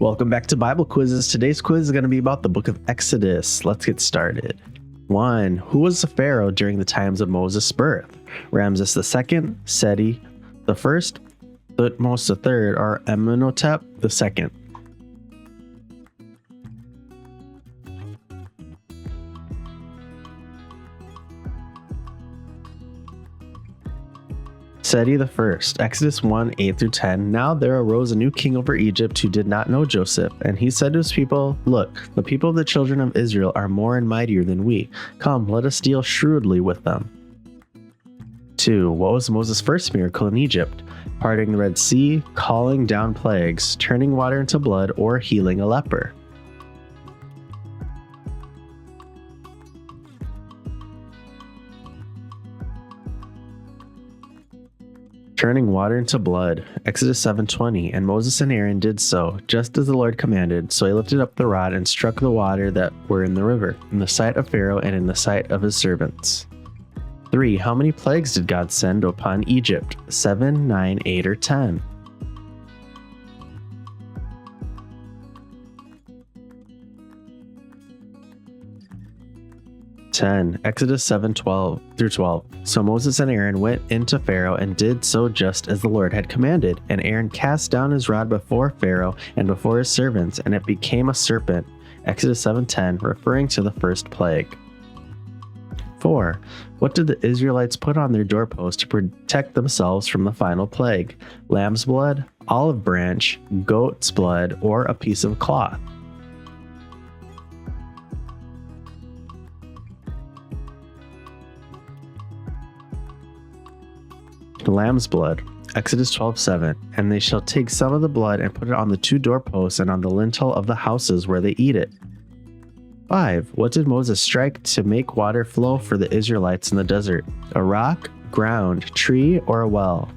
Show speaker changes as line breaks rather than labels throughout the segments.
Welcome back to Bible Quizzes. Today's quiz is going to be about the book of Exodus. Let's get started. 1. Who was the Pharaoh during the times of Moses' birth? Ramses II, Seti the first, Thutmose III, or Amenhotep II? Seti the first. Exodus 1, 8-10. Now there arose a new king over Egypt who did not know Joseph, and he said to his people, "Look, the people of the children of Israel are more and mightier than we. Come, let us deal shrewdly with them." 2. What was Moses' first miracle in Egypt? Parting the Red Sea, calling down plagues, turning water into blood, or healing a leper? Turning water into blood. Exodus 7:20. And Moses and Aaron did so, just as the Lord commanded. So he lifted up the rod and struck the water that were in the river, in the sight of Pharaoh and in the sight of his servants. 3. How many plagues did God send upon Egypt? 7, 9, 8, or 10? Exodus 7:12-12. So Moses and Aaron went into Pharaoh and did so just as the Lord had commanded. And Aaron cast down his rod before Pharaoh and before his servants, and it became a serpent. Exodus 7:10, referring to the first plague. 4. What did the Israelites put on their doorpost to protect themselves from the final plague? Lamb's blood, olive branch, goat's blood, or a piece of cloth? Lamb's blood. Exodus 12:7. And they shall take some of the blood and put it on the 2 doorposts and on the lintel of the houses where they eat it. 5. What did Moses strike to make water flow for the Israelites in the desert? A rock, ground, tree, or a well?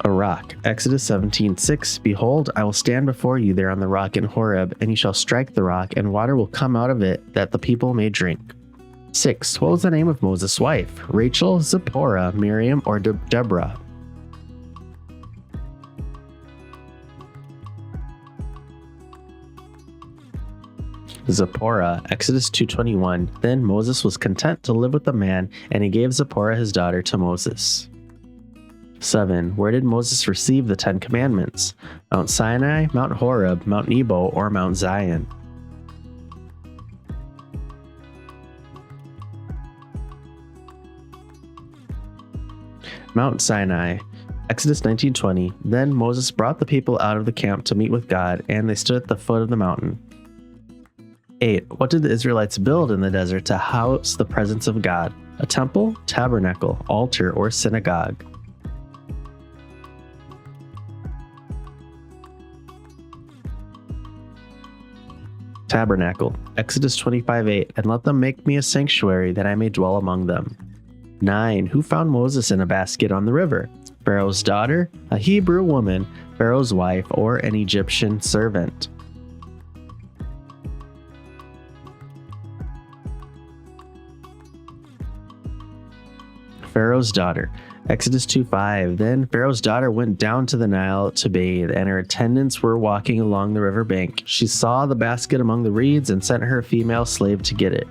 A rock. Exodus 17:6. Behold, I will stand before you there on the rock in Horeb, and you shall strike the rock, and water will come out of it, that the people may drink. 6. What was the name of Moses' wife? Rachel, Zipporah, Miriam, or Deborah? Zipporah. Exodus 2:21. Then Moses was content to live with the man, and he gave Zipporah his daughter to Moses. 7. Where did Moses receive the 10 Commandments? Mount Sinai, Mount Horeb, Mount Nebo, or Mount Zion? Mount Sinai. Exodus 19:20. Then Moses brought the people out of the camp to meet with God, and they stood at the foot of the mountain. 8. What did the Israelites build in the desert to house the presence of God? A temple, tabernacle, altar, or synagogue? Tabernacle. Exodus 25:8. And let them make me a sanctuary that I may dwell among them. 9. Who found Moses in a basket on the river? Pharaoh's daughter, a Hebrew woman, Pharaoh's wife, or an Egyptian servant? Pharaoh's daughter. Exodus 2:5. Then Pharaoh's daughter went down to the Nile to bathe, and her attendants were walking along the river bank. She saw the basket among the reeds and sent her female slave to get it.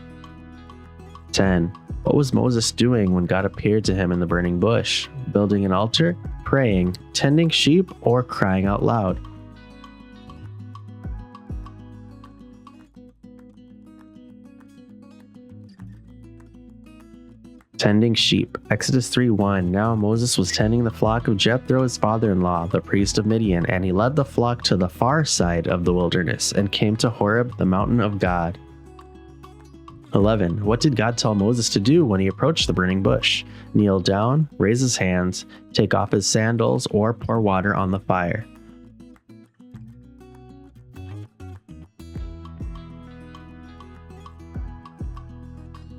10. What was Moses doing when God appeared to him in the burning bush? Building an altar, praying, tending sheep, or crying out loud? Tending sheep. Exodus 3:1. Now Moses was tending the flock of Jethro, his father-in-law, the priest of Midian, and he led the flock to the far side of the wilderness and came to Horeb, the mountain of God. 11. What did God tell Moses to do when he approached the burning bush? Kneel down, raise his hands, take off his sandals, or pour water on the fire?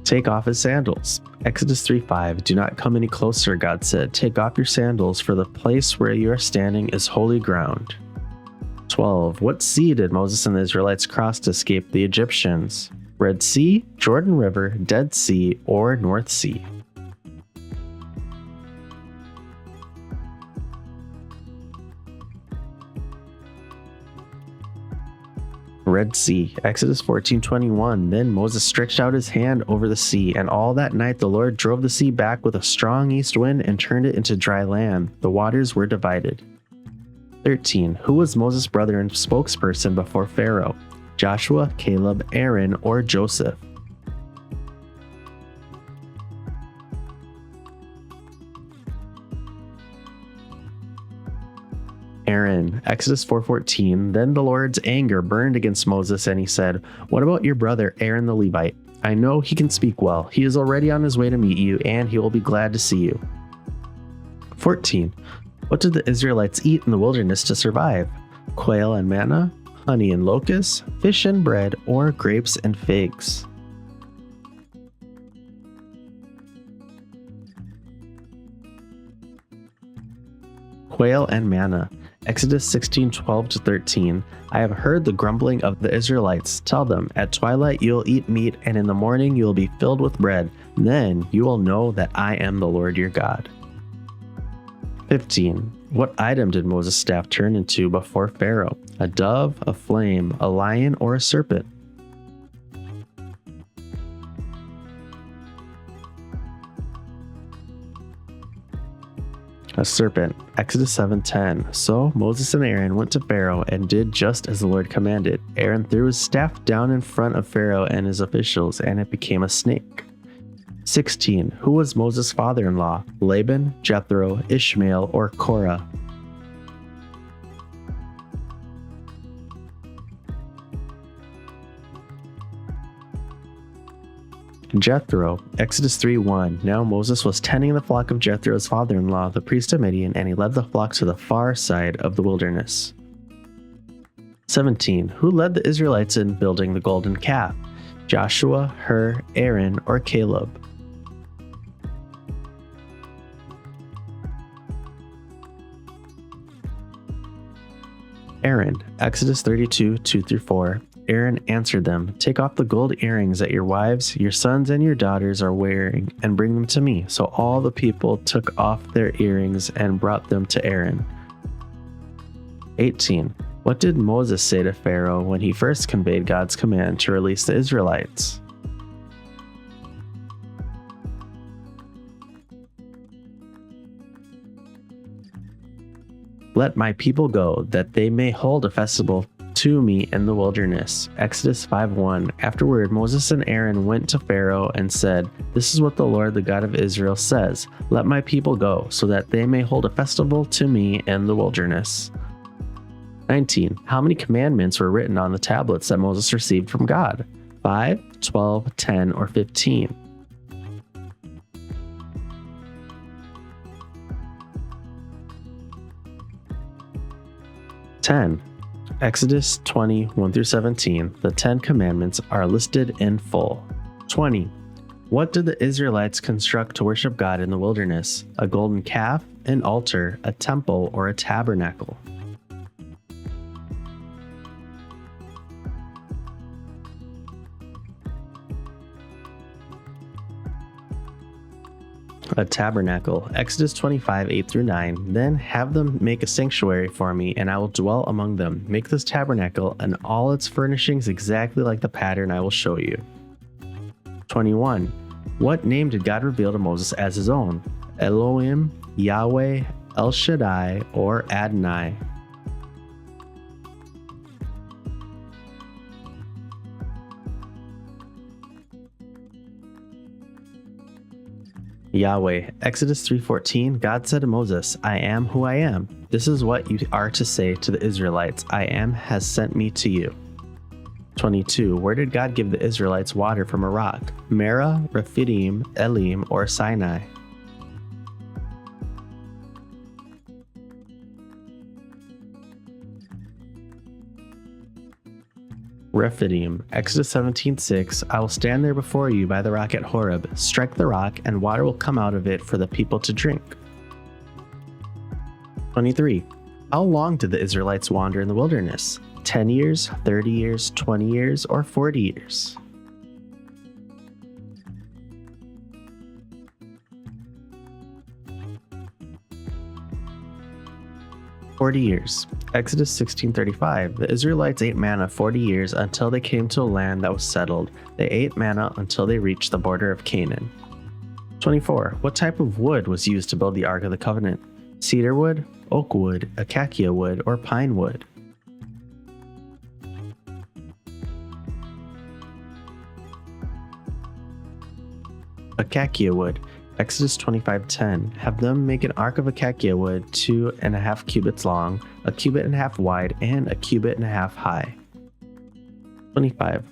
Take off his sandals. Exodus 3:5. Do not come any closer, God said. Take off your sandals, for the place where you are standing is holy ground. 12. What sea did Moses and the Israelites cross to escape the Egyptians? Red Sea, Jordan River, Dead Sea, or North Sea? Red Sea, Exodus 14:21. Then Moses stretched out his hand over the sea, and all that night the Lord drove the sea back with a strong east wind and turned it into dry land. The waters were divided. 13. Who was Moses' brother and spokesperson before Pharaoh? Joshua, Caleb, Aaron, or Joseph? Aaron, Exodus 4:14. Then the Lord's anger burned against Moses, and he said, "What about your brother Aaron the Levite? I know he can speak well. He is already on his way to meet you, and he will be glad to see you." 14. What did the Israelites eat in the wilderness to survive? Quail and manna, honey and locusts, fish and bread, or grapes and figs? Quail and manna. Exodus 16:12-13. I have heard the grumbling of the Israelites. Tell them, at twilight you will eat meat, and in the morning you will be filled with bread. Then you will know that I am the Lord your God. 15. What item did Moses' staff turn into before Pharaoh? A dove, a flame, a lion, or a serpent? A serpent. Exodus 7:10. So Moses and Aaron went to Pharaoh and did just as the Lord commanded. Aaron threw his staff down in front of Pharaoh and his officials, and it became a snake. 16. Who was Moses' father-in-law? Laban, Jethro, Ishmael, or Korah? Jethro, Exodus 3:1. Now Moses was tending the flock of Jethro's father-in-law, the priest of Midian, and he led the flock to the far side of the wilderness. 17. Who led the Israelites in building the golden calf? Joshua, Hur, Aaron, or Caleb? Aaron, Exodus 32:2-4. Aaron answered them, "Take off the gold earrings that your wives, your sons, and your daughters are wearing, and bring them to me." So all the people took off their earrings and brought them to Aaron. 18. What did Moses say to Pharaoh when he first conveyed God's command to release the Israelites? Let my people go, that they may hold a festival to me in the wilderness. Exodus 5:1. Afterward, Moses and Aaron went to Pharaoh and said, "This is what the Lord, the God of Israel, says. Let my people go, so that they may hold a festival to me in the wilderness." 19. How many commandments were written on the tablets that Moses received from God? 5, 12, 10, or 15? Exodus 20:1-17. The 10 Commandments are listed in full. 20. What did the Israelites construct to worship God in the wilderness? A golden calf, an altar, a temple, or a tabernacle? A tabernacle. Exodus 25:8-9. Then have them make a sanctuary for me, and I will dwell among them. Make this tabernacle and all its furnishings exactly like the pattern I will show you. 21. What name did God reveal to Moses as his own? Elohim, Yahweh, El Shaddai, or Adonai? Yahweh. Exodus 3:14. God said to Moses, "I am who I am. This is what you are to say to the Israelites. I am has sent me to you." 22. Where did God give the Israelites water from a rock? Merah, Rephidim, Elim, or Sinai? Rephidim. Exodus 17:6. I will stand there before you by the rock at Horeb. Strike the rock, and water will come out of it for the people to drink. 23. How long did the Israelites wander in the wilderness? 10 years, 30 years, 20 years, or 40 years? 40 years. Exodus 16:35. The Israelites ate manna 40 years until they came to a land that was settled. They ate manna until they reached the border of Canaan. 24. What type of wood was used to build the Ark of the Covenant? Cedar wood, oak wood, acacia wood, or pine wood? Acacia wood. Exodus 25:10. Have them make an ark of acacia wood 2.5 cubits long, 1.5 cubits wide, and 1.5 cubits high. 25.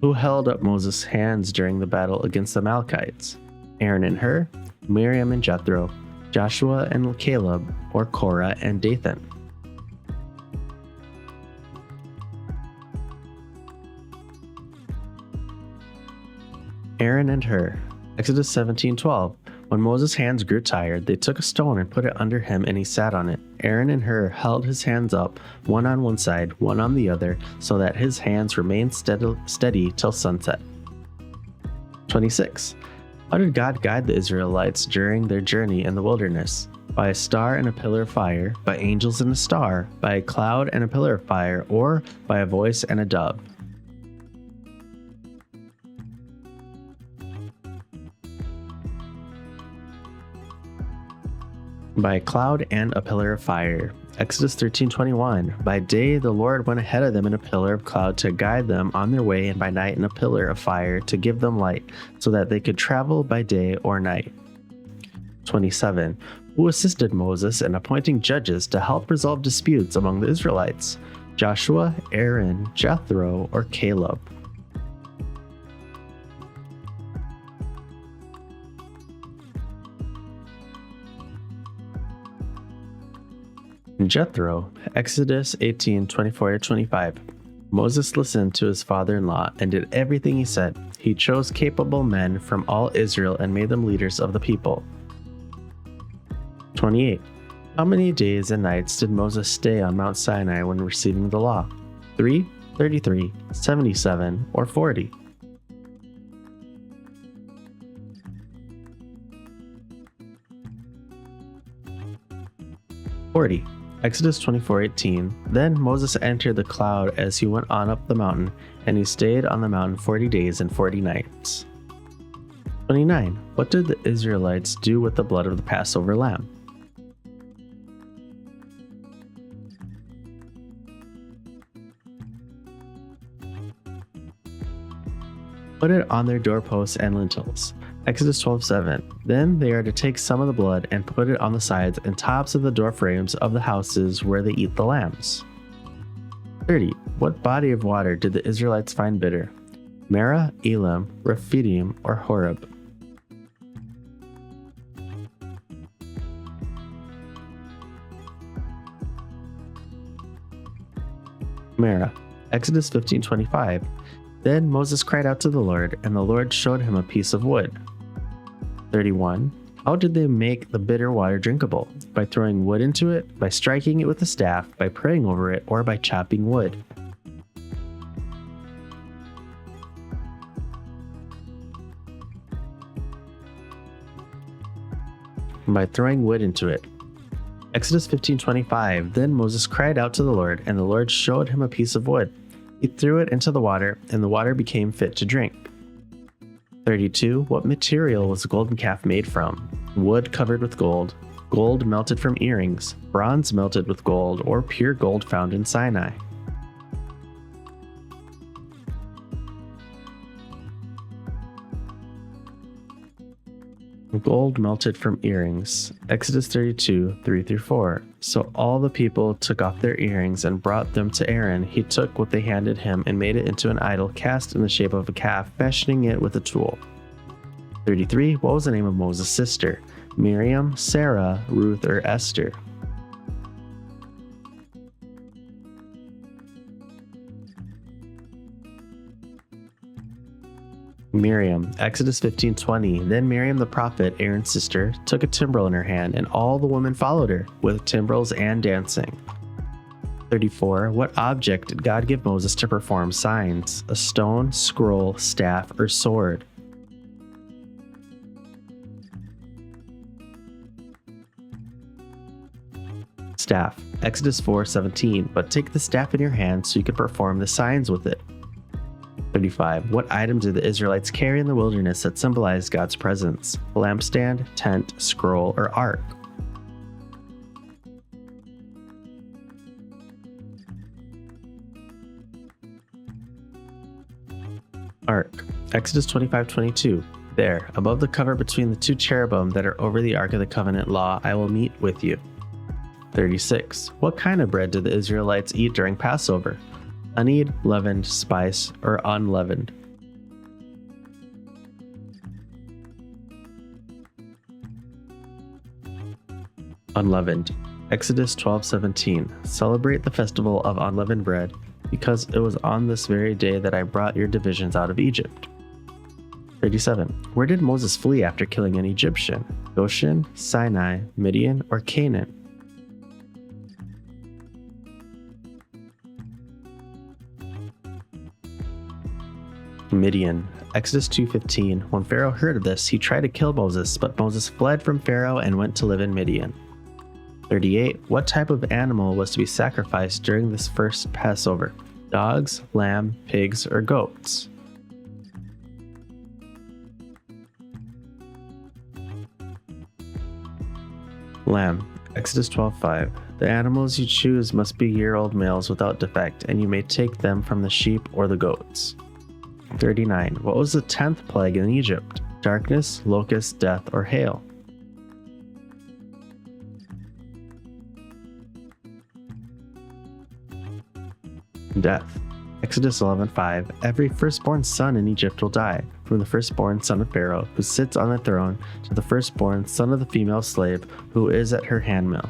Who held up Moses' hands during the battle against the Amalekites? Aaron and Hur, Miriam and Jethro, Joshua and Caleb, or Korah and Dathan? Aaron and Hur. Exodus 17:12. When Moses' hands grew tired, they took a stone and put it under him, and he sat on it. Aaron and Hur held his hands up, one on one side, one on the other, so that his hands remained steady till sunset. 26. How did God guide the Israelites during their journey in the wilderness? By a star and a pillar of fire, by angels and a star, by a cloud and a pillar of fire, or by a voice and a dove? By a cloud and a pillar of fire. Exodus 13:21. By day the Lord went ahead of them in a pillar of cloud to guide them on their way, and by night in a pillar of fire to give them light, so that they could travel by day or night. 27. Who assisted Moses in appointing judges to help resolve disputes among the Israelites? Joshua, Aaron, Jethro, or Caleb? Jethro. Exodus 18:24-25. Moses listened to his father-in-law and did everything he said. He chose capable men from all Israel and made them leaders of the people. 28. How many days and nights did Moses stay on Mount Sinai when receiving the law? 3, 33, 77, or 40? Exodus 24:18. Then Moses entered the cloud as he went on up the mountain, and he stayed on the mountain 40 days and 40 nights. 29. What did the Israelites do with the blood of the Passover lamb? Put it on their doorposts and lintels. Exodus 12:7. Then they are to take some of the blood and put it on the sides and tops of the door frames of the houses where they eat the lambs. 30. What body of water did the Israelites find bitter? Merah, Elam, Rephidim, or Horeb? Merah. Exodus 15:25. Then Moses cried out to the Lord, and the Lord showed him a piece of wood. 31. How did they make the bitter water drinkable? By throwing wood into it, by striking it with a staff, by praying over it, or by chopping wood? By throwing wood into it. Exodus 15:25. Then Moses cried out to the Lord, and the Lord showed him a piece of wood. He threw it into the water, and the water became fit to drink. 32. What material was the golden calf made from? Wood covered with gold, gold melted from earrings, bronze melted with gold, or pure gold found in Sinai? Gold melted from earrings. Exodus 32:3-4. So all the people took off their earrings and brought them to Aaron. He took what they handed him and made it into an idol cast in the shape of a calf, fashioning it with a tool. 33. What was the name of Moses' sister? Miriam, Sarah, Ruth, or Esther? Miriam. Exodus 15:20. Then Miriam the prophet, Aaron's sister, took a timbrel in her hand, and all the women followed her, with timbrels and dancing. 34. What object did God give Moses to perform signs? A stone, scroll, staff, or sword? Staff, Exodus 4:17, but take the staff in your hand so you can perform the signs with it. 35. What items did the Israelites carry in the wilderness that symbolized God's presence? Lampstand, tent, scroll, or ark? Ark, Exodus 25:22. There, above the cover between the two cherubim that are over the Ark of the Covenant law, I will meet with you. 36. What kind of bread did the Israelites eat during Passover? Honeyed, leavened, spice, or unleavened? Unleavened. Exodus 12:17. Celebrate the festival of unleavened bread, because it was on this very day that I brought your divisions out of Egypt. 37. Where did Moses flee after killing an Egyptian? Goshen, Sinai, Midian, or Canaan? Midian. Exodus 2:15. When Pharaoh heard of this, he tried to kill Moses, but Moses fled from Pharaoh and went to live in Midian. 38. What type of animal was to be sacrificed during this first Passover? Dogs, lamb, pigs, or goats? Lamb. Exodus 12:5. The animals you choose must be year-old males without defect, and you may take them from the sheep or the goats. 39. What was the 10th plague in Egypt? Darkness, locust, death, or hail? Death. Exodus 11:5. Every firstborn son in Egypt will die, from the firstborn son of Pharaoh, who sits on the throne, to the firstborn son of the female slave, who is at her handmill.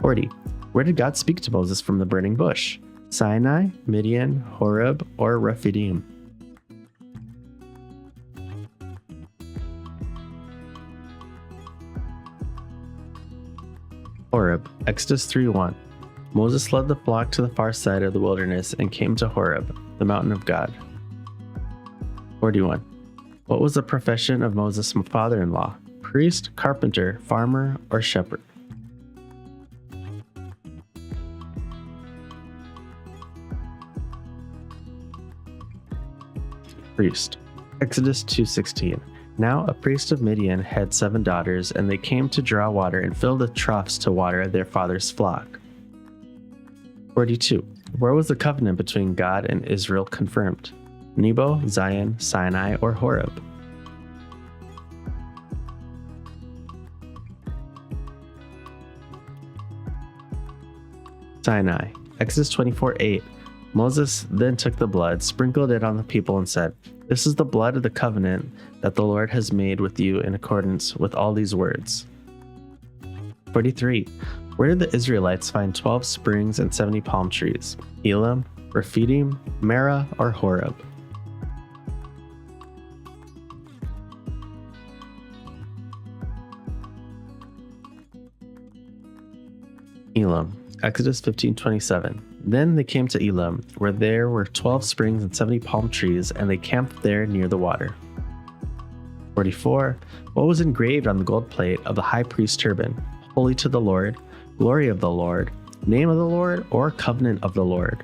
40. Where did God speak to Moses from the burning bush? Sinai, Midian, Horeb, or Rephidim? Horeb. Exodus 3:1. Moses led the flock to the far side of the wilderness and came to Horeb, the mountain of God. 41. What was the profession of Moses' father-in-law? Priest, carpenter, farmer, or shepherd? Priest. Exodus 2:16. Now a priest of Midian had 7 daughters, and they came to draw water and fill the troughs to water their father's flock. 42. Where was the covenant between God and Israel confirmed? Nebo, Zion, Sinai, or Horeb? Sinai. Exodus 24:8. Moses then took the blood, sprinkled it on the people, and said, "This is the blood of the covenant that the Lord has made with you in accordance with all these words." 43. Where did the Israelites find 12 springs and 70 palm trees? Elam, Rephidim, Merah, or Horeb? Elam. Exodus 15:27. Then they came to Elam, where there were 12 springs and 70 palm trees, and they camped there near the water. 44. What was engraved on the gold plate of the high priest's turban? Holy to the Lord, glory of the Lord, name of the Lord, or covenant of the Lord?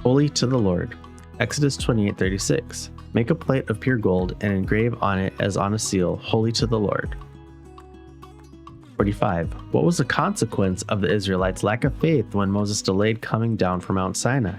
Holy to the Lord. Exodus 28:36. Make a plate of pure gold and engrave on it as on a seal, holy to the Lord. 45. What was the consequence of the Israelites' lack of faith when Moses delayed coming down from Mount Sinai?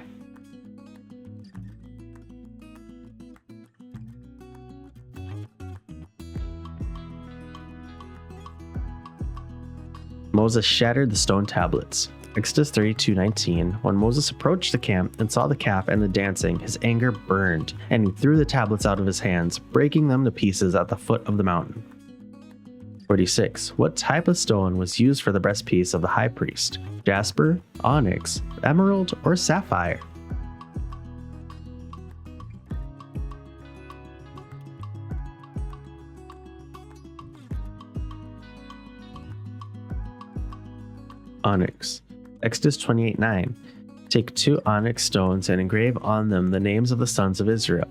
Moses shattered the stone tablets. Exodus 32:19. When Moses approached the camp and saw the calf and the dancing, his anger burned, and he threw the tablets out of his hands, breaking them to pieces at the foot of the mountain. 46. What type of stone was used for the breastpiece of the high priest? Jasper, onyx, emerald, or sapphire? Onyx. Exodus 28:9. Take 2 onyx stones and engrave on them the names of the sons of Israel.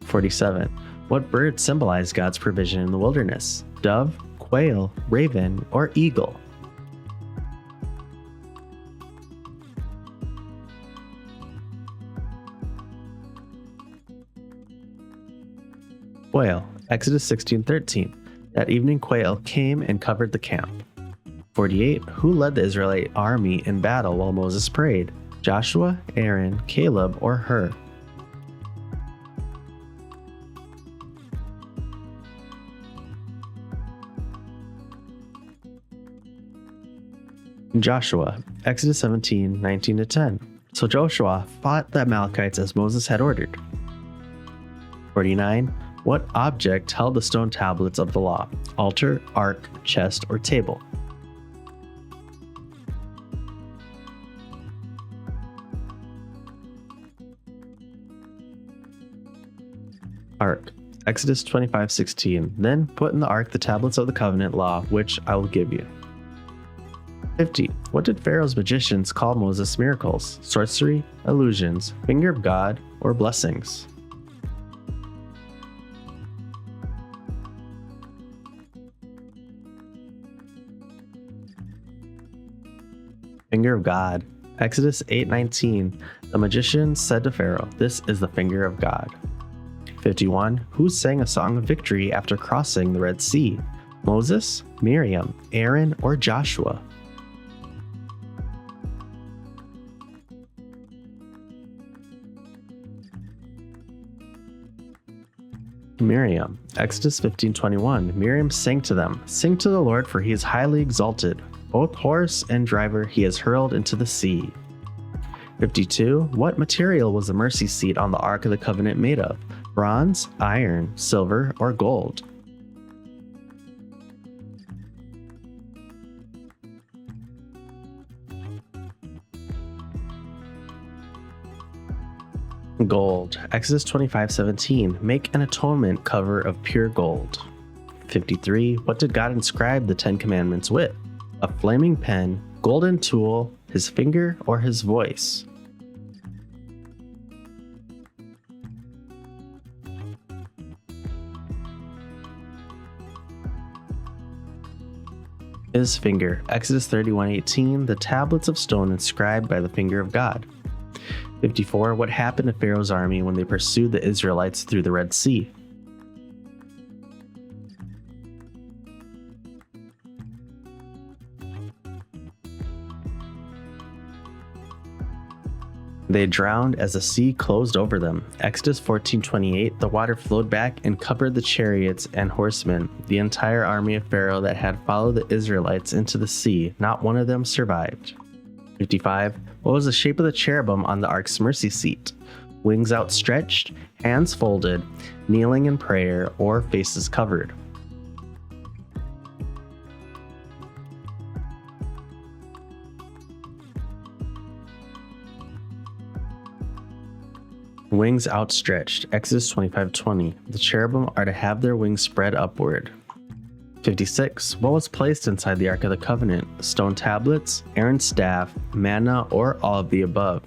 47. What bird symbolized God's provision in the wilderness? Dove, quail, raven, or eagle? Quail. Exodus 16:13. That evening quail came and covered the camp. 48. Who led the Israelite army in battle while Moses prayed? Joshua, Aaron, Caleb, or Hur? Joshua. Exodus 17:19-10. So Joshua fought the Amalekites as Moses had ordered. 49. What object held the stone tablets of the law? Altar, ark, chest, or table? Ark. Exodus 25:16. Then put in the ark the tablets of the covenant law, which I will give you. 50. What did Pharaoh's magicians call Moses' miracles? Sorcery, illusions, finger of God, or blessings? Finger of God. Exodus 8:19. The magician said to Pharaoh, "This is the finger of God." 51. Who sang a song of victory after crossing the Red Sea? Moses, Miriam, Aaron, or Joshua? Miriam. Exodus 15:21. Miriam sang to them, "Sing to the Lord, for he is highly exalted. Both horse and driver he has hurled into the sea." 52. What material was the mercy seat on the Ark of the Covenant made of? Bronze, iron, silver, or gold? Gold. Exodus 25:17. Make an atonement cover of pure gold. 53. What did God inscribe the 10 Commandments with? A flaming pen, golden tool, his finger, or his voice? His finger. Exodus 31:18. The tablets of stone inscribed by the finger of God. 54. What happened to Pharaoh's army when they pursued the Israelites through the Red Sea? They drowned as the sea closed over them. Exodus 14:28. The water flowed back and covered the chariots and horsemen, the entire army of Pharaoh that had followed the Israelites into the sea. Not one of them survived. 55. What was the shape of the cherubim on the ark's mercy seat? Wings outstretched, hands folded, kneeling in prayer, or faces covered? Wings outstretched. Exodus 25:20. The cherubim are to have their wings spread upward. 56. What was placed inside the Ark of the Covenant? Stone tablets, Aaron's staff, manna, or all of the above?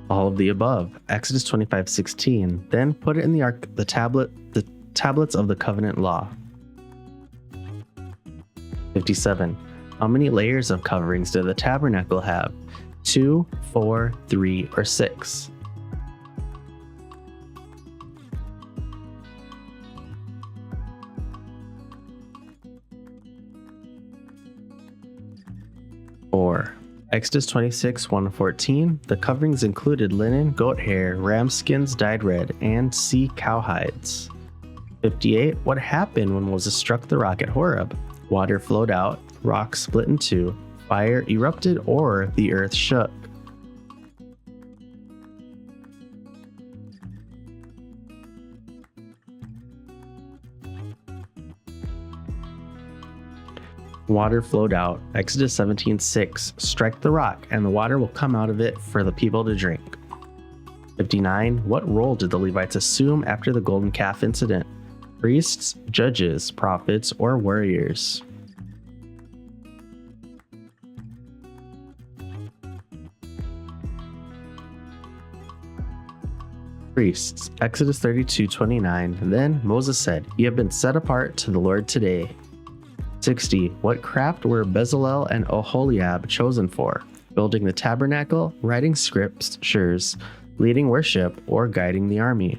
All of the above. Exodus 25:16. Then put it in the ark, the tablets of the covenant law. 57. How many layers of coverings did the tabernacle have? 2, 4, 3, or 6? Exodus 26:1-14. The coverings included linen, goat hair, ram skins dyed red, and sea cow hides. 58. What happened when Moses struck the rock at Horeb? Water flowed out, rock split in two, fire erupted, or the earth shook. Water flowed out. Exodus 17:6. Strike the rock, and the water will come out of it for the people to drink. 59. What role did the Levites assume after the golden calf incident? Priests, judges, prophets, or warriors. Priests, Exodus 32:29. Then Moses said, "You have been set apart to the Lord today." 60. What craft were Bezalel and Oholiab chosen for? Building the tabernacle, writing scriptures, leading worship, or guiding the army?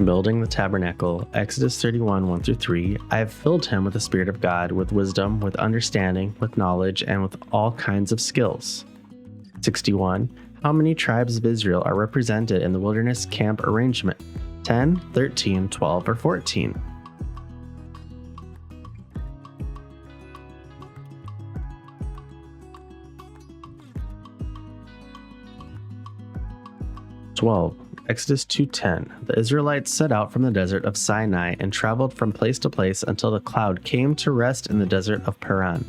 Building the tabernacle, Exodus 31:1-3. I have filled him with the Spirit of God, with wisdom, with understanding, with knowledge, and with all kinds of skills. 61. How many tribes of Israel are represented in the wilderness camp arrangement? 10, 13, 12, or 14? Exodus 2:10. The Israelites set out from the desert of Sinai and traveled from place to place until the cloud came to rest in the desert of Paran.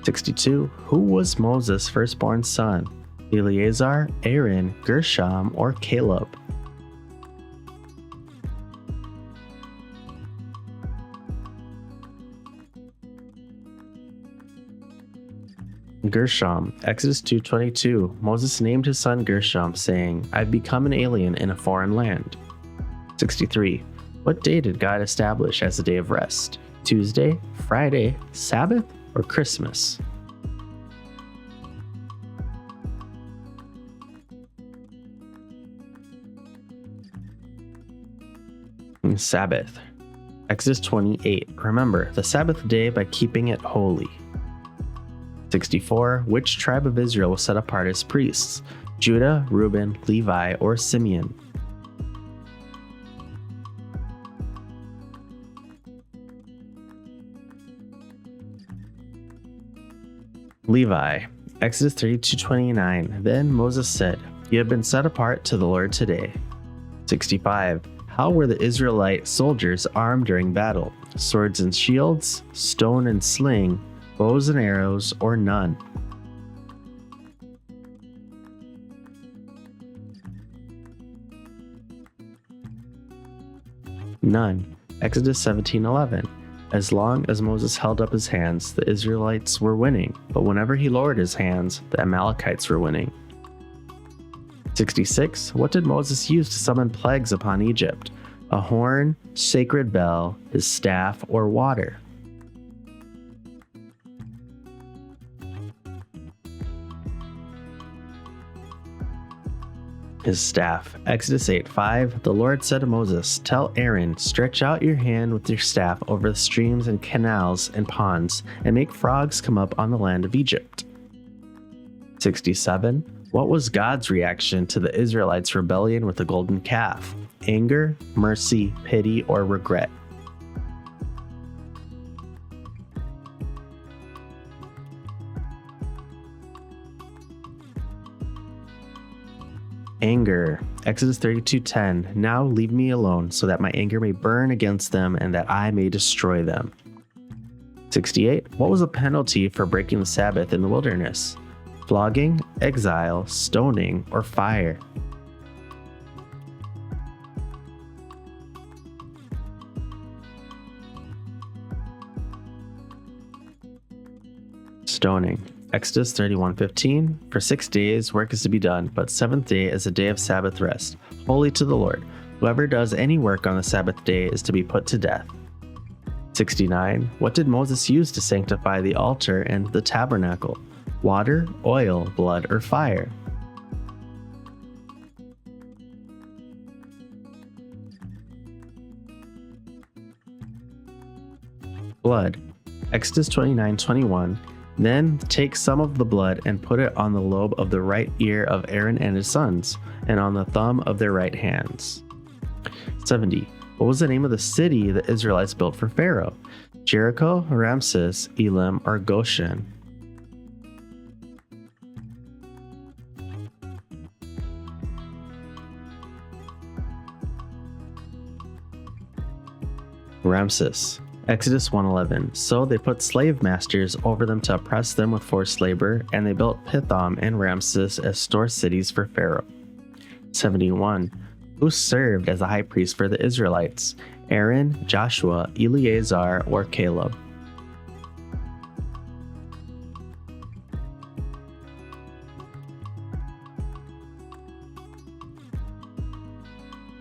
62. Who was Moses' firstborn son? Eleazar, Aaron, Gershom, or Caleb? Gershom, Exodus 2:22. Moses named his son Gershom, saying, "I've become an alien in a foreign land." 63. What day did God establish as a day of rest? Tuesday, Friday, Sabbath, or Christmas? Sabbath. Exodus 28. Remember the Sabbath day by keeping it holy. 64. Which tribe of Israel was set apart as priests? Judah, Reuben, Levi, or Simeon? Levi. Exodus 32:29. Then Moses said, "You have been set apart to the Lord today." 65. How were the Israelite soldiers armed during battle? Swords and shields, stone and sling, bows and arrows, or none? None. Exodus 17:11. As long as Moses held up his hands, the Israelites were winning, but whenever he lowered his hands, the Amalekites were winning. 66. What did Moses use to summon plagues upon Egypt? A horn, sacred bell, his staff, or water? His staff. Exodus 8:5. The Lord said to Moses, "Tell Aaron, stretch out your hand with your staff over the streams and canals and ponds, and make frogs come up on the land of Egypt." 67. What was God's reaction to the Israelites' rebellion with the golden calf? Anger, mercy, pity, or regret? Anger. Exodus 32:10. Now leave me alone, so that my anger may burn against them and that I may destroy them. 68. What was the penalty for breaking the Sabbath in the wilderness? Flogging, exile, stoning, or fire? Stoning. Exodus 31:15. For 6 days work is to be done, but seventh day is a day of Sabbath rest, holy to the Lord. Whoever does any work on the Sabbath day is to be put to death. 69. What did Moses use to sanctify the altar and the tabernacle? Water, oil, blood, or fire? Blood. Exodus 29:21. Then take some of the blood and put it on the lobe of the right ear of Aaron and his sons, and on the thumb of their right hands. 70. What was the name of the city the Israelites built for Pharaoh? Jericho, Ramses, Elim, or Goshen? Ramses. Exodus 1:11. So they put slave masters over them to oppress them with forced labor, and they built Pithom and Ramses as store cities for Pharaoh. 71. Who served as a high priest for the Israelites? Aaron, Joshua, Eleazar, or Caleb?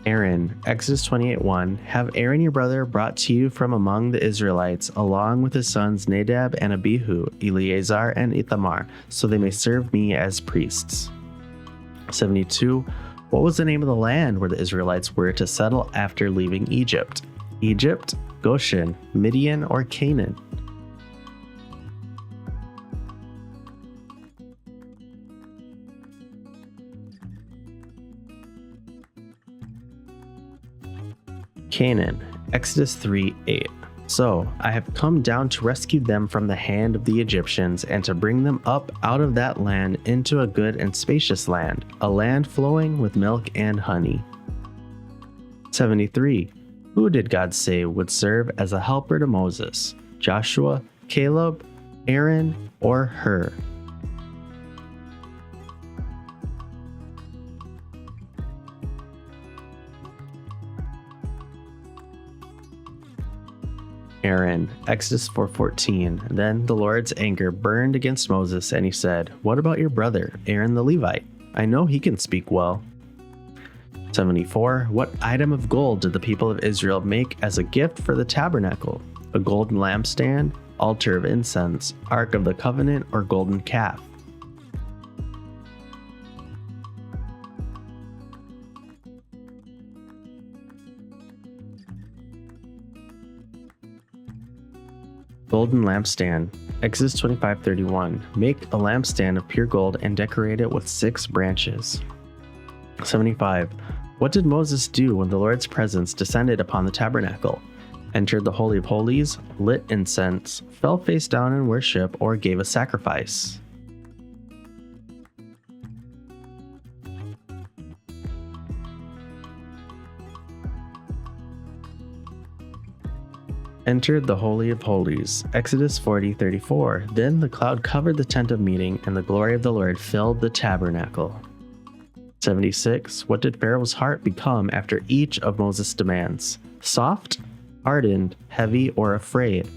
Aaron. Exodus 28:1. Have Aaron your brother brought to you from among the Israelites, along with his sons Nadab and Abihu, Eleazar and Ithamar, so they may serve me as priests. 72. What was the name of the land where the Israelites were to settle after leaving Egypt? Egypt, Goshen, Midian, or Canaan? Canaan. Exodus 3:8. So I have come down to rescue them from the hand of the Egyptians and to bring them up out of that land into a good and spacious land, a land flowing with milk and honey. 73. Who did God say would serve as a helper to Moses? Joshua, Caleb, Aaron, or Hur? Aaron. Exodus 4:14. Then the Lord's anger burned against Moses, and he said, What about your brother, Aaron the Levite? I know he can speak well. 74. What item of gold did the people of Israel make as a gift for the tabernacle? A golden lampstand, altar of incense, ark of the covenant, or golden calf? Golden lampstand. Exodus 25:31. Make a lampstand of pure gold and decorate it with 6 branches. 75. What did Moses do when the Lord's presence descended upon the tabernacle? Entered the Holy of Holies, lit incense, fell face down in worship, or gave a sacrifice? Entered the Holy of Holies. Exodus 40:34. Then the cloud covered the tent of meeting, and the glory of the Lord filled the tabernacle. 76. What did Pharaoh's heart become after each of Moses' demands? Soft, hardened, heavy, or afraid?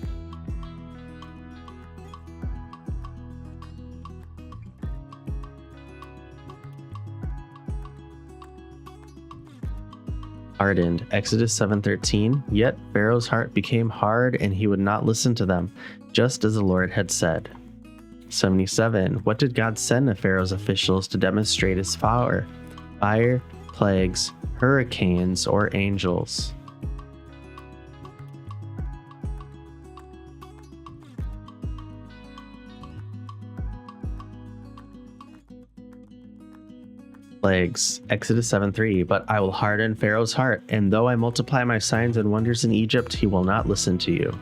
Hardened. Exodus 7:13. Yet Pharaoh's heart became hard, and he would not listen to them, just as the Lord had said. 77. What did God send to Pharaoh's officials to demonstrate his power? Fire, plagues, hurricanes, or angels? Plagues. Exodus 7:3. But I will harden Pharaoh's heart, and though I multiply my signs and wonders in Egypt, he will not listen to you.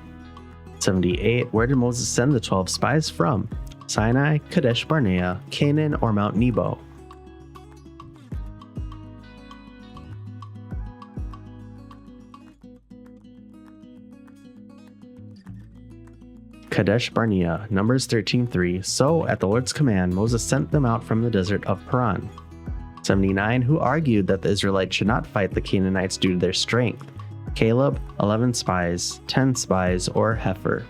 78. Where did Moses send the 12 spies from? Sinai, Kadesh Barnea, Canaan, or Mount Nebo? Kadesh Barnea. Numbers 13:3. So at the Lord's command, Moses sent them out from the desert of Paran. 79. Who argued that the Israelites should not fight the Canaanites due to their strength? Caleb, 11 spies, 10 spies, or Heifer?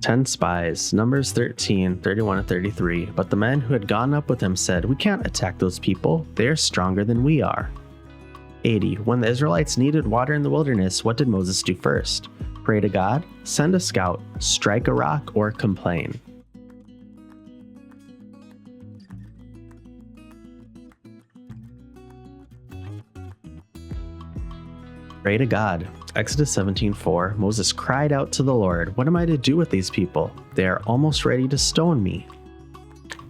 Ten spies. Numbers 13:31-33. But the men who had gone up with him said, We can't attack those people. They are stronger than we are. 80. When the Israelites needed water in the wilderness, what did Moses do first? Pray to God, send a scout, strike a rock, or complain? Pray to God. Exodus 17:4. Moses cried out to the Lord, What am I to do with these people? They are almost ready to stone me.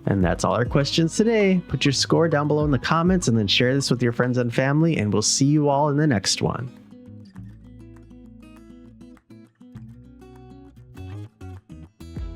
And that's all our questions today. Put your score down below in the comments and then share this with your friends and family, and we'll see you all in the next one.